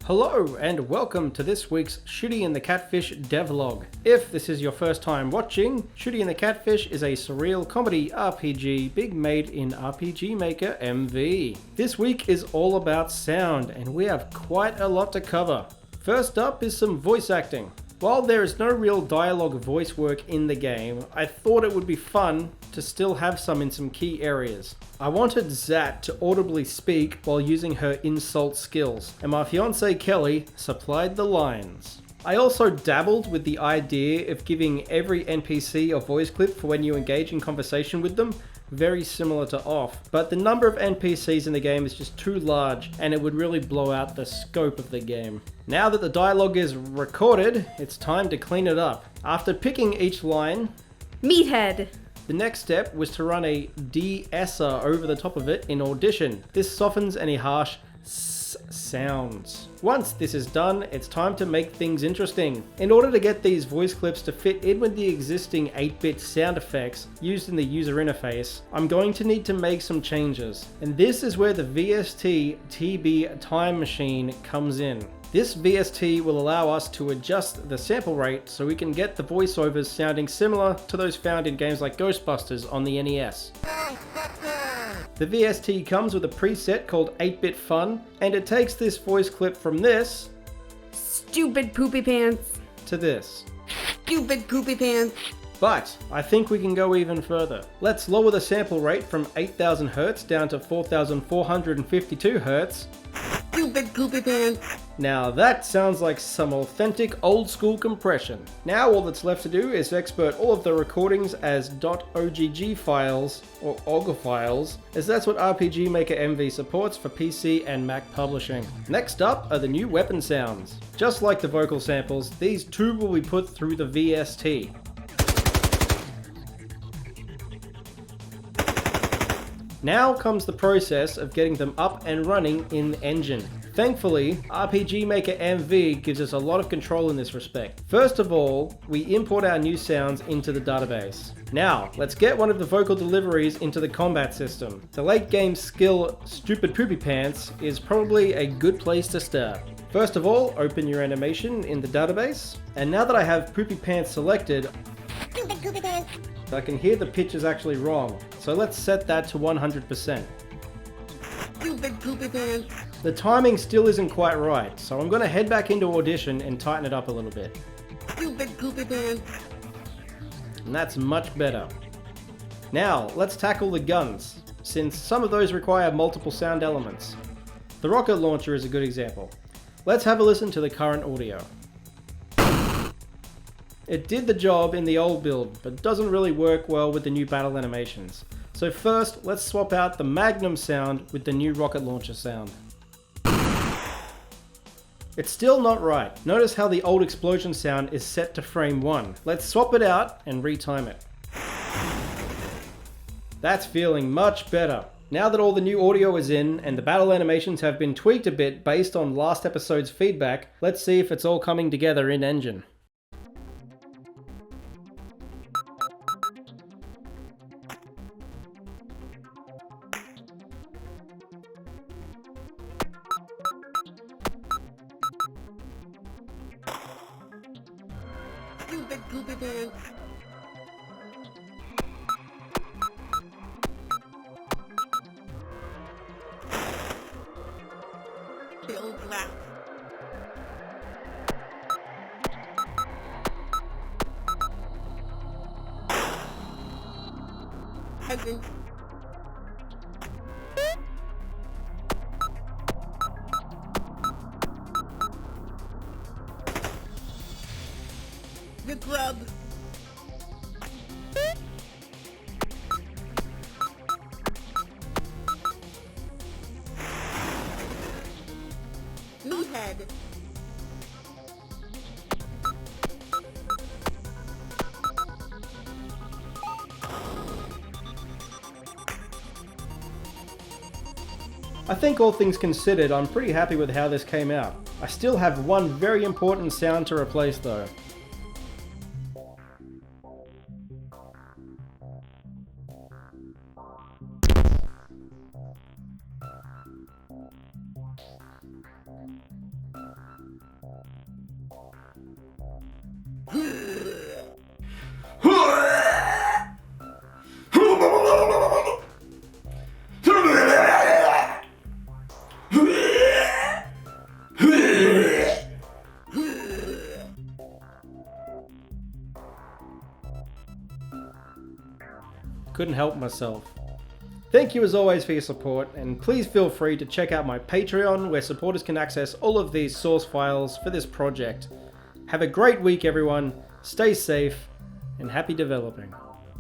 Hello and welcome to this week's Shooty and the Catfish Devlog. If this is your first time watching, Shooty and the Catfish is a surreal comedy RPG being made in RPG Maker MV. This week is all about sound and we have quite a lot to cover. First up is some voice acting. While there is no real dialogue voice work in the game, I thought it would be fun to still have some in some key areas. I wanted Zaat to audibly speak while using her insult skills, and my fiancée Kelly supplied the lines. I also dabbled with the idea of giving every NPC a voice clip for when you engage in conversation with them, very similar to Off, but the number of NPCs in the game is just too large and it would really blow out the scope of the game. Now that the dialogue is recorded, it's time to clean it up. After picking each line, Meathead! The next step was to run a de-esser over the top of it in Audition. This softens any harsh sounds. Once this is done, it's time to make things interesting. In order to get these voice clips to fit in with the existing 8-bit sound effects used in the user interface, I'm going to need to make some changes. And this is where the VST TB time machine comes in. This VST will allow us to adjust the sample rate so we can get the voiceovers sounding similar to those found in games like Ghostbusters on the NES. The VST comes with a preset called 8-Bit Fun, and it takes this voice clip from this Stupid poopy pants! to this. Stupid poopy pants! But I think we can go even further. Let's lower the sample rate from 8000 Hz down to 4452 Hz. Stupid poopy pants! Now that sounds like some authentic old school compression. Now all that's left to do is export all of the recordings as .ogg files or OGG files, as that's what RPG Maker MV supports for PC and Mac publishing. Next up are the new weapon sounds. Just like the vocal samples, these too will be put through the VST. Now comes the process of getting them up and running in the engine. Thankfully, RPG Maker MV gives us a lot of control in this respect. First of all, we import our new sounds into the database. Now, let's get one of the vocal deliveries into the combat system. The late game skill Stupid Poopy Pants is probably a good place to start. First of all, open your animation in the database. And now that I have Poopy Pants selected, Stupid poopy pants! I can hear the pitch is actually wrong. So let's set that to 100%. Stupid poopy pants! The timing still isn't quite right, so I'm going to head back into Audition and tighten it up a little bit. Stupid poopy pants! And that's much better. Now, let's tackle the guns, since some of those require multiple sound elements. The rocket launcher is a good example. Let's have a listen to the current audio. It did the job in the old build, but doesn't really work well with the new battle animations. So first, let's swap out the Magnum sound with the new rocket launcher sound. It's still not right. Notice how the old explosion sound is set to frame 1. Let's swap it out and retime it. That's feeling much better. Now that all the new audio is in and the battle animations have been tweaked a bit based on last episode's feedback, let's see if it's all coming together in engine. Stupid poopy pants! Bill Black! Heaven! The grub! Meathead! I think all things considered, I'm pretty happy with how this came out. I still have one very important sound to replace though. Couldn't help myself. Thank you as always for your support, and please feel free to check out my Patreon where supporters can access all of these source files for this project. Have a great week everyone, stay safe, and happy developing.